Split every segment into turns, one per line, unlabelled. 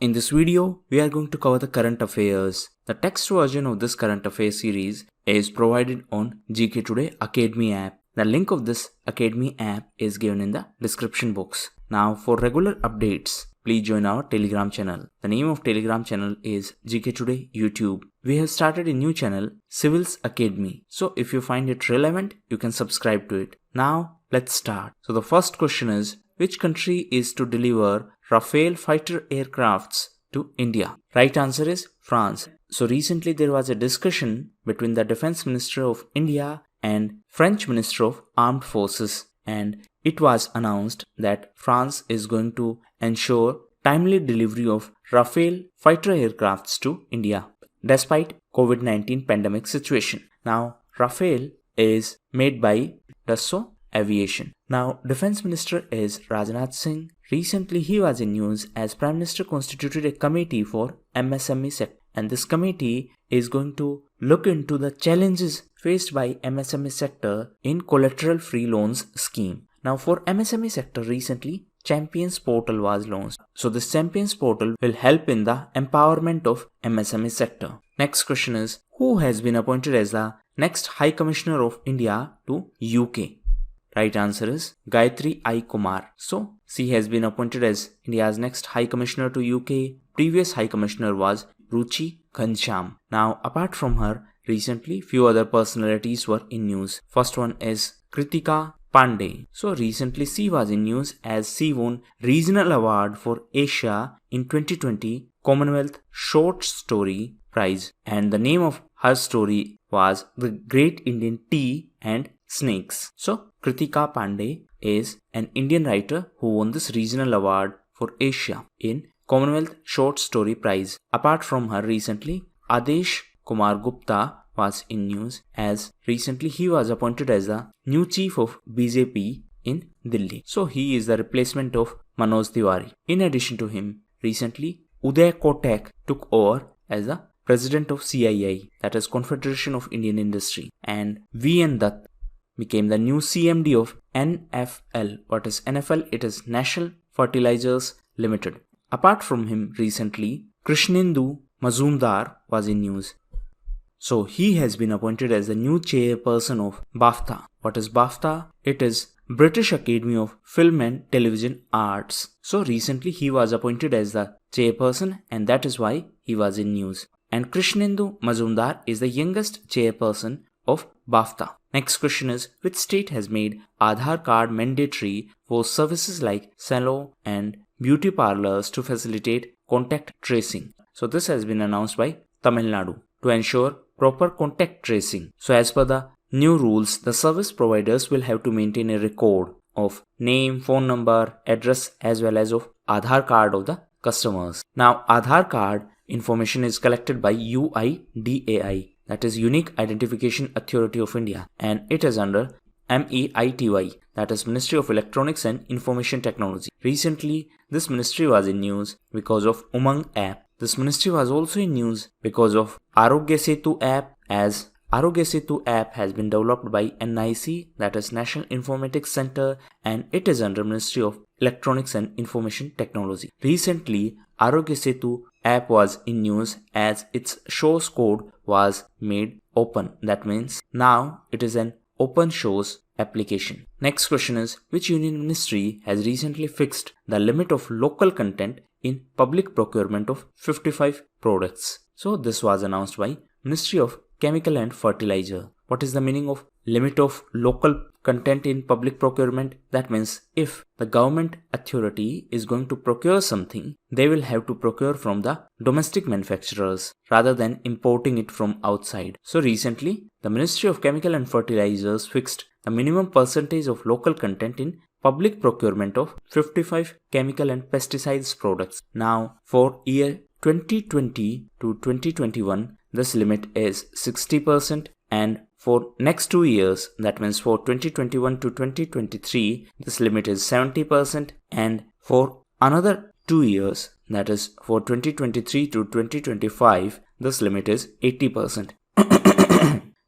In this video, we are going to cover the current affairs. The text version of this current affairs series is provided on GKToday Academy app. The link of this Academy app is given in the description box. Now for regular updates, please join our Telegram channel. The name of Telegram channel is GKToday YouTube. We have started a new channel, Civils Academy. So if you find it relevant, you can subscribe to it. Now let's start. So the first question is, which country is to deliver Raphael fighter aircrafts to India? Right answer is France. So recently there was a discussion between the Defense Minister of India and French Minister of Armed Forces, and it was announced that France is going to ensure timely delivery of Raphael fighter aircrafts to India despite COVID-19 pandemic situation. Now Raphael is made by Dassault Aviation. Now Defense Minister is Rajnath Singh. Recently he was in news as Prime Minister constituted a committee for MSME sector, and this committee is going to look into the challenges faced by MSME sector in collateral free loans scheme. Now for MSME sector, recently Champions portal was launched. So this Champions portal will help in the empowerment of MSME sector. Next question is, who has been appointed as the next High Commissioner of India to UK? Right answer is Gayatri I. Kumar. So she has been appointed as India's next High Commissioner to UK. Previous High Commissioner was Ruchi Ghanshyam. Now apart from her, recently few other personalities were in news. First one is Kritika Pandey. So recently she was in news as she won Regional Award for Asia in 2020 Commonwealth Short Story Prize, and the name of her story was The Great Indian Tea and Snakes. So Kritika Pandey is an Indian writer who won this regional award for Asia in Commonwealth Short Story Prize. Apart from her, recently Adesh Kumar Gupta was in news as recently he was appointed as the new chief of BJP in Delhi. So he is the replacement of Manoj Tiwari. In addition to him, recently Uday Kotak took over as the president of CII, that is Confederation of Indian Industry, and VN Dutt became the new CMD of NFL. What is NFL? It is National Fertilizers Limited. Apart from him, recently Krishnendu Mazumdar was in news. So he has been appointed as the new chairperson of BAFTA. What is BAFTA? It is British Academy of Film and Television Arts. So recently he was appointed as the chairperson, and that is why he was in news. And Krishnendu Mazumdar is the youngest chairperson of BAFTA. Next question is, which state has made Aadhaar card mandatory for services like salon and beauty parlors to facilitate contact tracing? So this has been announced by Tamil Nadu to ensure proper contact tracing. So as per the new rules, the service providers will have to maintain a record of name, phone number, address as well as of Aadhaar card of the customers. Now Aadhaar card information is collected by UIDAI, that is Unique Identification Authority of India, and it is under MEITY, that is Ministry of Electronics and Information Technology. Recently this ministry was in news because of Umang app. This ministry was also in news because of Arogya Setu app, as Arogya Setu app has been developed by NIC, that is National Informatics Center, and it is under Ministry of Electronics and Information Technology. Recently Arogya Setu app was in news as its source code was made open. That means now it is an open source application. Next question is, which union ministry has recently fixed the limit of local content in public procurement of 55 products? So this was announced by Ministry of Chemical and Fertilizer. What is the meaning of limit of local content in public procurement? That means if the government authority is going to procure something, they will have to procure from the domestic manufacturers rather than importing it from outside. So recently the Ministry of Chemical and Fertilizers fixed the minimum percentage of local content in public procurement of 55 chemical and pesticides products. Now for year 2020 to 2021, this limit is 60%, and for next 2 years, that means for 2021 to 2023, this limit is 70%, and for another 2 years, that is for 2023 to 2025, this limit is 80%.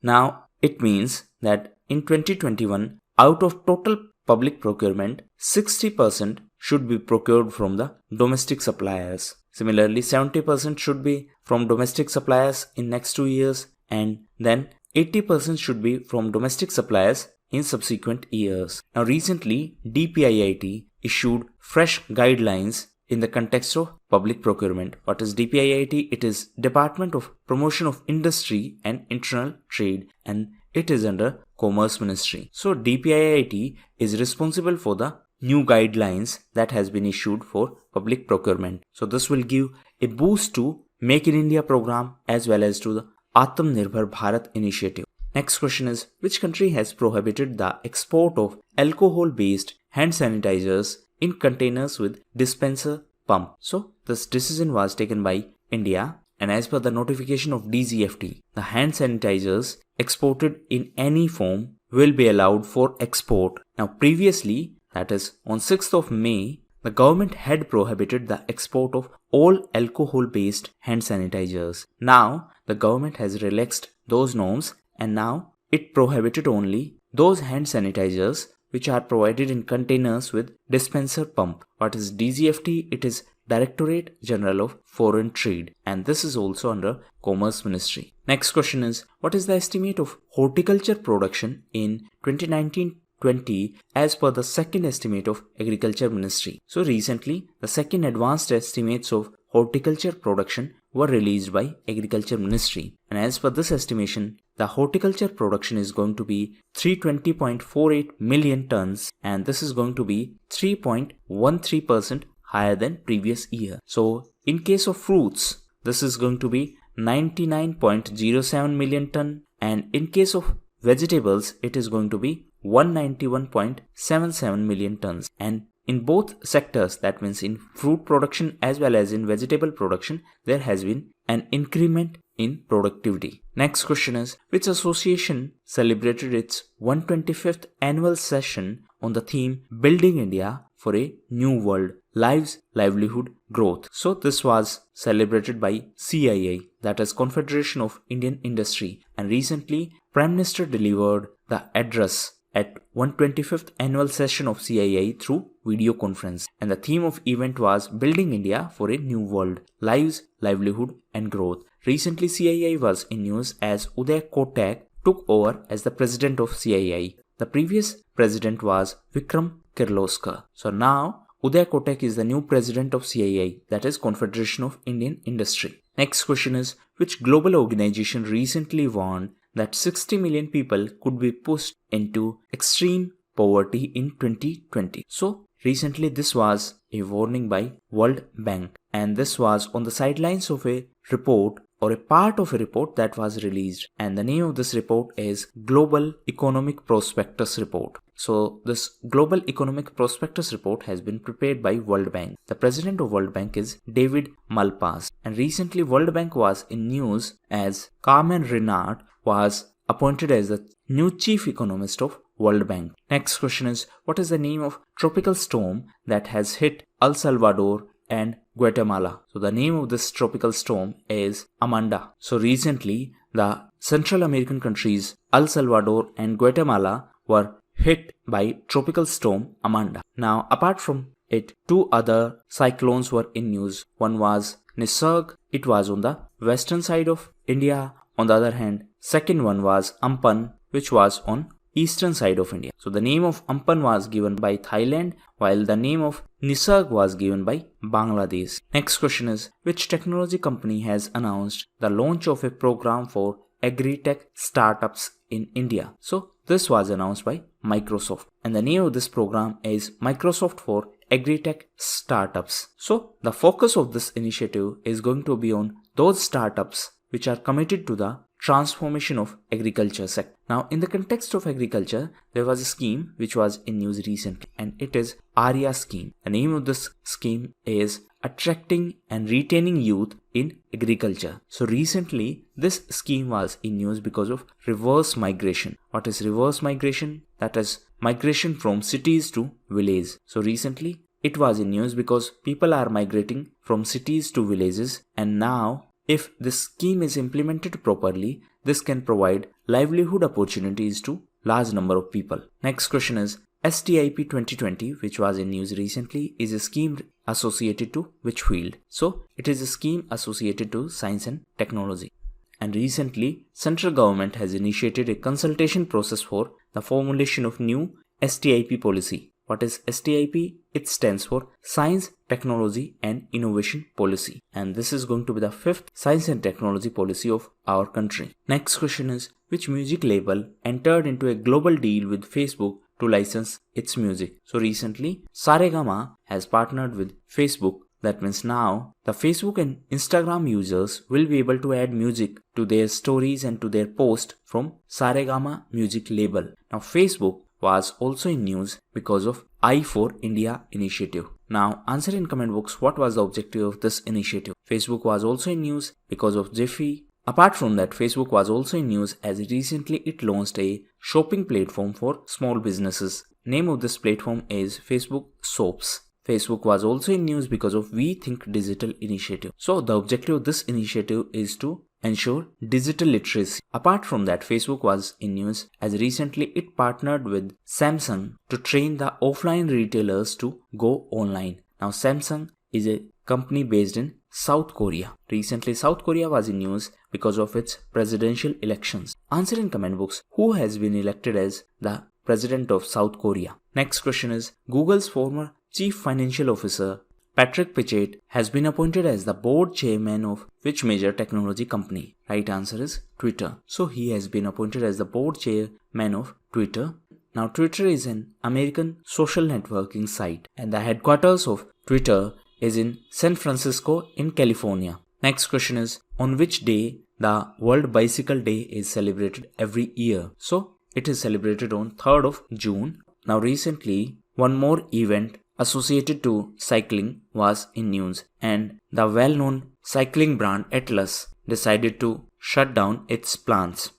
Now it means that in 2021, out of total public procurement, 60% should be procured from the domestic suppliers. Similarly, 70% should be from domestic suppliers in next 2 years, and then 80% should be from domestic suppliers in subsequent years. Now recently, DPIIT issued fresh guidelines in the context of public procurement. What is DPIIT? It is Department of Promotion of Industry and Internal Trade, and it is under Commerce Ministry. So DPIIT is responsible for the new guidelines that has been issued for public procurement. So this will give a boost to Make in India program as well as to the Atmanirbhar Bharat initiative. Next question is, which country has prohibited the export of alcohol-based hand sanitizers in containers with dispenser pump? So this decision was taken by India, and as per the notification of DGFT, the hand sanitizers exported in any form will be allowed for export. Now previously, that is on 6th of May, the government had prohibited the export of all alcohol-based hand sanitizers. Now the government has relaxed those norms, and now it prohibited only those hand sanitizers which are provided in containers with dispenser pump. What is DGFT? It is Directorate General of Foreign Trade, and this is also under Commerce Ministry. Next question is, what is the estimate of horticulture production in 2019-20 as per the second estimate of Agriculture Ministry? So recently, the second advanced estimates of horticulture production were released by Agriculture Ministry, and as per this estimation, the horticulture production is going to be 320.48 million tons, and this is going to be 3.13% higher than previous year. So in case of fruits, this is going to be 99.07 million ton, and in case of vegetables, it is going to be 191.77 million tons. And in both sectors, that means in fruit production as well as in vegetable production, there has been an increment in productivity. Next question is, which association celebrated its 125th annual session on the theme Building India for a New World, Lives, Livelihood, Growth? So this was celebrated by CII, that is Confederation of Indian Industry, and recently Prime Minister delivered the address at 125th annual session of CII through video conference, and the theme of event was Building India for a New World, Lives, Livelihood and Growth. Recently CII was in news as Uday Kotak took over as the president of CII. The previous president was Vikram Kirloskar. So now Uday Kotak is the new president of CII, that is Confederation of Indian Industry. Next question is, which global organization recently warned that 60 million people could be pushed into extreme poverty in 2020? So recently this was a warning by World Bank, and this was on the sidelines of a report or a part of a report that was released, and the name of this report is Global Economic Prospectus Report. So this Global Economic Prospectus Report has been prepared by World Bank. The president of World Bank is David Malpass, and recently World Bank was in news as Carmen Renard was appointed as the new chief economist of World Bank. Next question is, what is the name of tropical storm that has hit El Salvador and Guatemala? So the name of this tropical storm is Amanda. So recently the Central American countries El Salvador and Guatemala were hit by tropical storm Amanda. Now apart from it, two other cyclones were in news. One was Nisarg, it was on the western side of India. On the other hand, second one was Ampan, which was on eastern side of India. So the name of Ampan was given by Thailand, while the name of Nisarg was given by Bangladesh. Next question is, which technology company has announced the launch of a program for Agritech startups in India? So this was announced by Microsoft, and the name of this program is Microsoft for Agritech Startups. So the focus of this initiative is going to be on those startups which are committed to the transformation of agriculture sector. Now in the context of agriculture, there was a scheme which was in news recently, and it is ARYA scheme. The name of this scheme is Attracting and Retaining Youth in Agriculture. So recently this scheme was in news because of reverse migration. What is reverse migration? That is migration from cities to village. So recently it was in news because people are migrating from cities to villages, and now if this scheme is implemented properly, this can provide livelihood opportunities to large number of people. Next question is, STIP 2020, which was in news recently, is a scheme associated to which field? So it is a scheme associated to science and technology. And recently, central government has initiated a consultation process for the formulation of new STIP policy. What is STIP? It stands for Science, Technology and Innovation Policy. And this is going to be the 5th science and technology policy of our country. Next question is, which music label entered into a global deal with Facebook to license its music? So recently, Saregama has partnered with Facebook. That means now the Facebook and Instagram users will be able to add music to their stories and to their post from Saregama music label. Now Facebook was also in news because of I4 India initiative. Now answer in comment box what was the objective of this initiative. Facebook was also in news because of Jiffy. Apart from that, Facebook was also in news as recently it launched a shopping platform for small businesses. Name of this platform is Facebook Shops. Facebook was also in news because of We Think Digital initiative. So the objective of this initiative is to ensure digital literacy. Apart from that, Facebook was in news as recently it partnered with Samsung to train the offline retailers to go online. Now Samsung is a company based in South Korea. Recently South Korea was in news because of its presidential elections. Answer in comment box who has been elected as the president of South Korea. Next question is, Google's former Chief Financial Officer Patrick Pichette has been appointed as the board chairman of which major technology company? Right answer is Twitter. So he has been appointed as the board chairman of Twitter. Now Twitter is an American social networking site and the headquarters of Twitter is in San Francisco in California. Next question is, on which day the World Bicycle Day is celebrated every year? So it is celebrated on 3rd of June. Now recently one more event associated to cycling was in news and the well-known cycling brand Atlas decided to shut down its plants.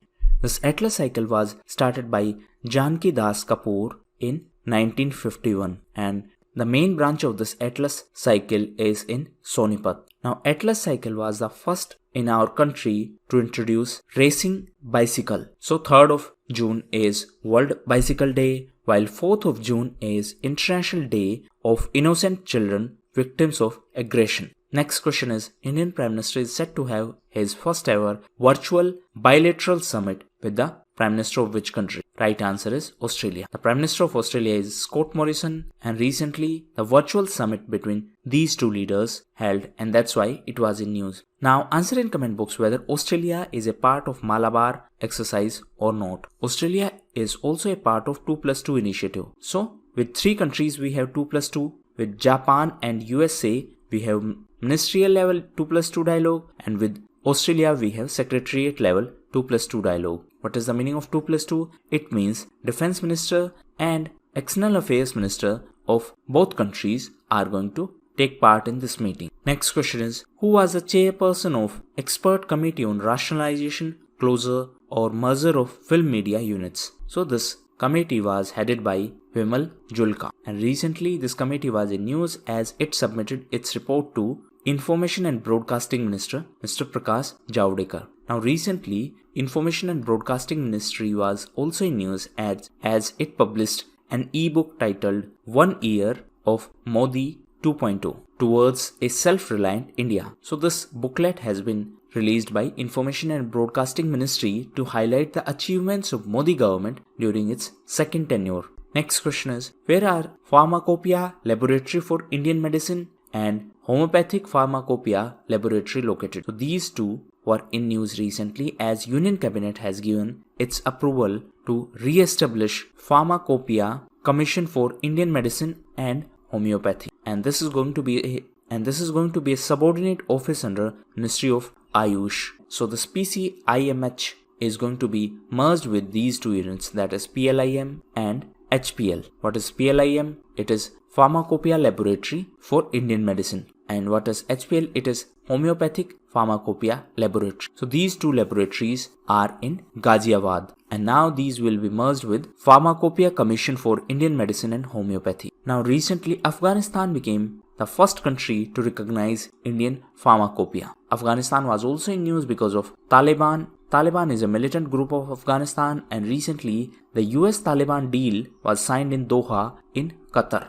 This Atlas cycle was started by Janki Das Kapoor in 1951 and the main branch of this Atlas cycle is in Sonipat. Now Atlas cycle was the first in our country to introduce racing bicycle. So 3rd of June is World Bicycle Day, while 4th of June is International Day of Innocent Children Victims of Aggression. Next question is, Indian Prime Minister is set to have his first ever virtual bilateral summit with the Prime Minister of which country? Right answer is Australia. The Prime Minister of Australia is Scott Morrison and recently the virtual summit between these two leaders held and that's why it was in news. Now answer in comment box whether Australia is a part of Malabar exercise or not. Australia is also a part of 2+2 initiative. So with 3 countries we have 2+2. With Japan and USA we have ministerial level 2+2 dialogue and with Australia we have secretariat level 2+2 dialogue. What is the meaning of 2+2? It means Defense Minister and External Affairs Minister of both countries are going to take part in this meeting. Next question is, who was the chairperson of Expert Committee on Rationalisation, Closure or Merger of Film Media Units? So this committee was headed by Vimal Julka and recently this committee was in news as it submitted its report to Information and Broadcasting Minister Mr. Prakash Javadekar. Now recently Information and Broadcasting Ministry was also in news as it published an e-book titled 1 Year of Modi 2.0 Towards a Self-Reliant India. So this booklet has been released by Information and Broadcasting Ministry to highlight the achievements of Modi government during its second tenure. Next question is, where are Pharmacopoeia Laboratory for Indian Medicine and Homeopathic Pharmacopoeia Laboratory located? So these two were in news recently as Union Cabinet has given its approval to re-establish Pharmacopoeia Commission for Indian Medicine and Homeopathy, and this is going to be a subordinate office under Ministry of Ayush. So this PCIMH is going to be merged with these two units, that is PLIM and HPL. What is PLIM? It is Pharmacopoeia Laboratory for Indian Medicine. And what is HPL? It is Homeopathic Pharmacopoeia Laboratory. So these two laboratories are in Ghaziabad and now these will be merged with Pharmacopoeia Commission for Indian Medicine and Homeopathy. Now recently Afghanistan became the first country to recognize Indian Pharmacopoeia. Afghanistan was also in news because of Taliban Taliban is a militant group of Afghanistan, and recently the US Taliban deal was signed in Doha in Qatar.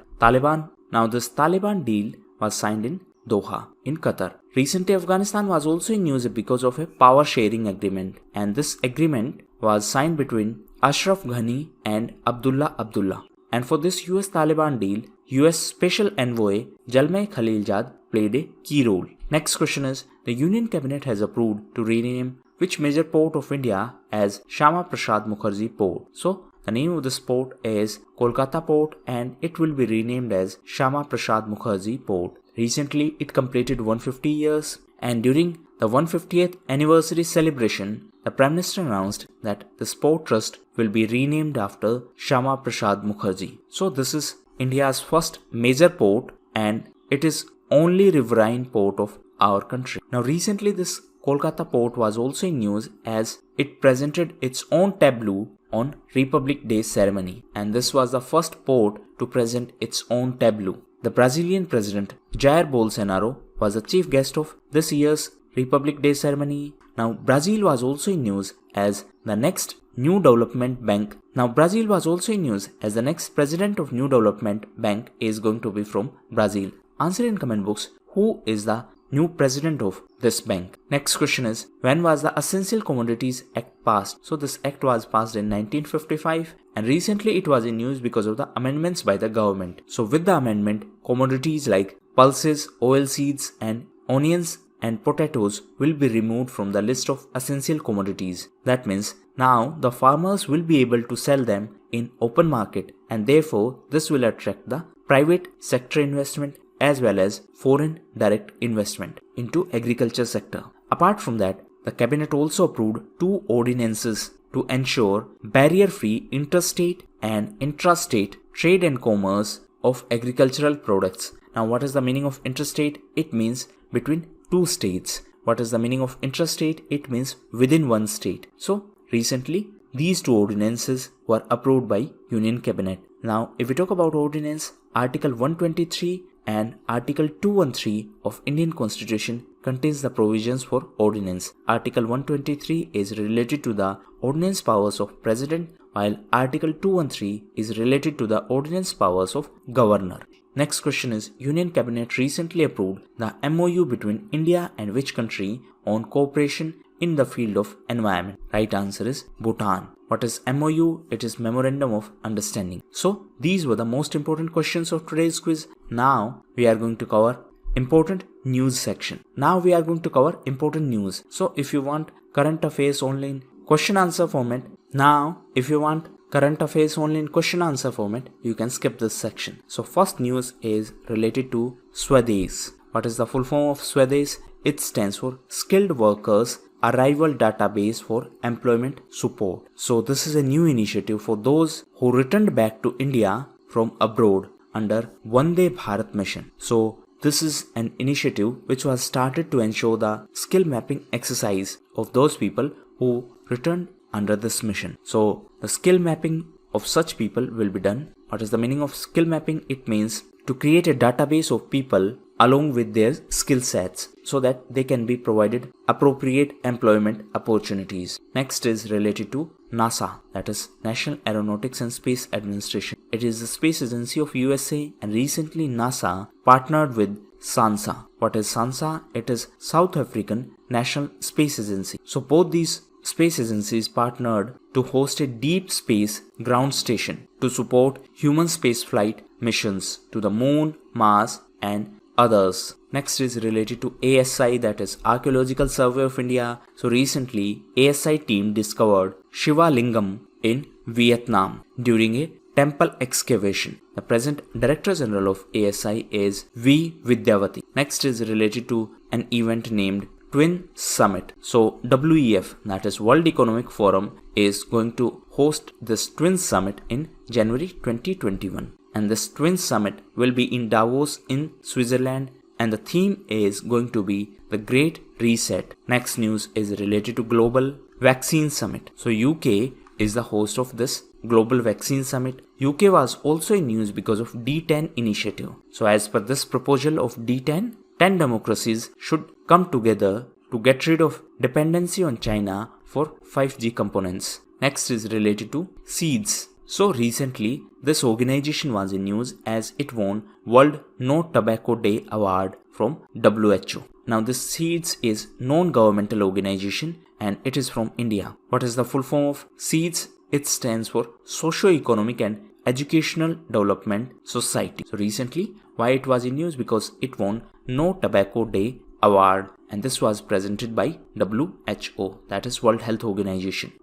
This Taliban deal was signed in Doha in Qatar. Recently, Afghanistan was also in news because of a power sharing agreement, and this agreement was signed between Ashraf Ghani and Abdullah. And for this US Taliban deal, US Special Envoy Jalmay Khalilzad played a key role. Next question is, the Union Cabinet has approved to rename which major port of India as Shama Prasad Mukherjee Port. So, the name of this port is Kolkata Port, and it will be renamed as Shama Prasad Mukherjee Port. Recently, it completed 150 years, and during the 150th anniversary celebration, the Prime Minister announced that the Port Trust will be renamed after Shama Prasad Mukherjee. So this is India's first major port, and it is only riverine port of our country. Now recently this Kolkata port was also in news as it presented its own tableau on Republic Day ceremony, and this was the first port to present its own tableau. The Brazilian President Jair Bolsonaro was the chief guest of this year's Republic Day ceremony. Now Brazil was also in news as the next New Development Bank. The next president of New Development Bank is going to be from Brazil. Answer in comment box who is the new president of this bank. Next question is, when was the Essential Commodities Act passed? So this act was passed in 1955, and recently it was in news because of the amendments by the government. So with the amendment, commodities like pulses, oilseeds and onions and potatoes will be removed from the list of essential commodities. That means now the farmers will be able to sell them in open market, and therefore this will attract the private sector investment as well as foreign direct investment into agriculture sector. Apart from that, the cabinet also approved 2 ordinances to ensure barrier-free interstate and intrastate trade and commerce of agricultural products. Now what is the meaning of interstate? It means between 2 states. What is the meaning of intrastate? It means within 1 state. So recently these 2 ordinances were approved by Union Cabinet. Now if we talk about ordinance, Article 123 and Article 213 of Indian Constitution contains the provisions for ordinance. Article 123 is related to the ordinance powers of President, while Article 213 is related to the ordinance powers of Governor. Next question is, Union Cabinet recently approved the MOU between India and which country on cooperation in the field of environment? Right answer is Bhutan. What is MOU? It is Memorandum of Understanding. So these were the most important questions of today's quiz. Now we are going to cover important news section. So if you want current affairs only in question answer format, you can skip this section. So first news is related to Swadesh. What is the full form of Swadesh? It stands for Skilled Workers Arrival Database for Employment Support. So this is a new initiative for those who returned back to India from abroad under Vande Bharat mission. So this is an initiative which was started to ensure the skill mapping exercise of those people who returned under this mission. So the skill mapping of such people will be done. What is the meaning of skill mapping? It means to create a database of people along with their skill sets so that they can be provided appropriate employment opportunities. Next is related to NASA, that is National Aeronautics and Space Administration. It is the space agency of USA, and recently NASA partnered with SANSA. What is SANSA? It is South African National Space Agency. So both these space agencies partnered to host a deep space ground station to support human spaceflight missions to the moon, Mars and others. Next is related to ASI, that is Archaeological Survey of India. So recently ASI team discovered Shiva Lingam in Vietnam during a temple excavation. The present Director General of ASI is V. Vidyavati. Next is related to an event named Twin Summit. So WEF, that is World Economic Forum, is going to host this Twin Summit in January 2021. And this Twin Summit will be in Davos in Switzerland, and the theme is going to be the Great Reset. Next news is related to Global Vaccine Summit. So UK is the host of this Global Vaccine Summit. UK was also in news because of D10 initiative. So as per this proposal of D10, 10 democracies should come together to get rid of dependency on China for 5G components. Next is related to seeds. So recently, this organization was in news as it won World No Tobacco Day Award from WHO. Now this seeds is non-governmental organization and it is from India. What is the full form of seeds? It stands for Socio-Economic and Educational Development Society. So recently, why it was in news? Because it won No Tobacco Day Award and this was presented by WHO, that is World Health Organization.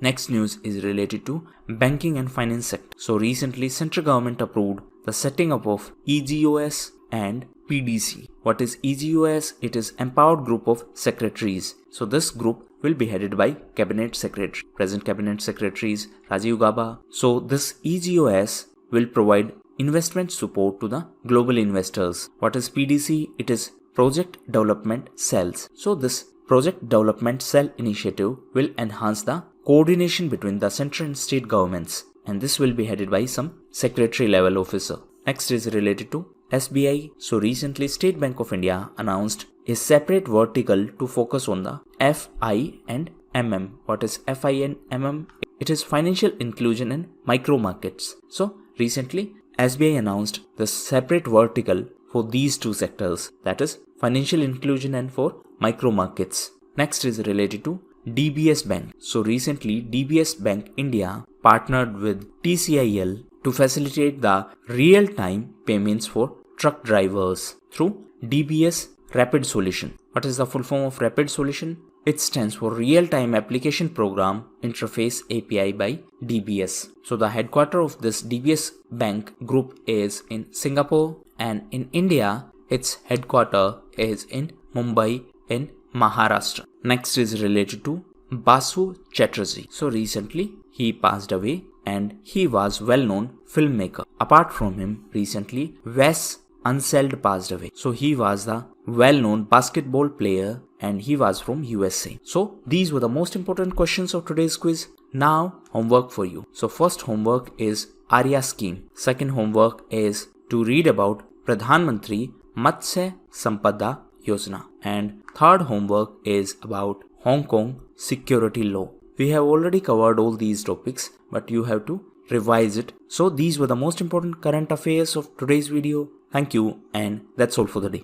Next news is related to banking and finance sector. So recently central government approved the setting up of EGOS and PDC. What is EGOS? It is Empowered Group of Secretaries. So this group will be headed by Cabinet Secretary. Present Cabinet Secretary is Rajiv Gauba. So this EGOS will provide investment support to the global investors. What is PDC? It is Project Development Cells. So this Project Development Cell initiative will enhance the coordination between the central and state governments and this will be headed by some secretary level officer. Next is related to SBI. So recently State Bank of India announced a separate vertical to focus on the FI and MM. What is FI and MM? It is financial inclusion and micro markets. So recently SBI announced the separate vertical for these two sectors, that is financial inclusion and for micro markets. Next is related to DBS Bank. So recently DBS Bank India partnered with TCIL to facilitate the real-time payments for truck drivers through DBS Rapid Solution. What is the full form of Rapid Solution? It stands for Real-Time Application Program Interface API by DBS. So the headquarters of this DBS Bank group is in Singapore and in India its headquarters is in Mumbai in Maharashtra. Next is related to Basu Chatterjee. So recently he passed away and he was well-known filmmaker. Apart from him, recently Wes Unseld passed away. So he was the well-known basketball player and he was from USA. So these were the most important questions of today's quiz. Now homework for you. So first homework is Arya scheme. Second homework is to read about Pradhan Mantri Matsya Sampada Yojana. And third homework is about Hong Kong security law. We have already covered all these topics, but you have to revise it. So these were the most important current affairs of today's video. Thank you and that's all for the day.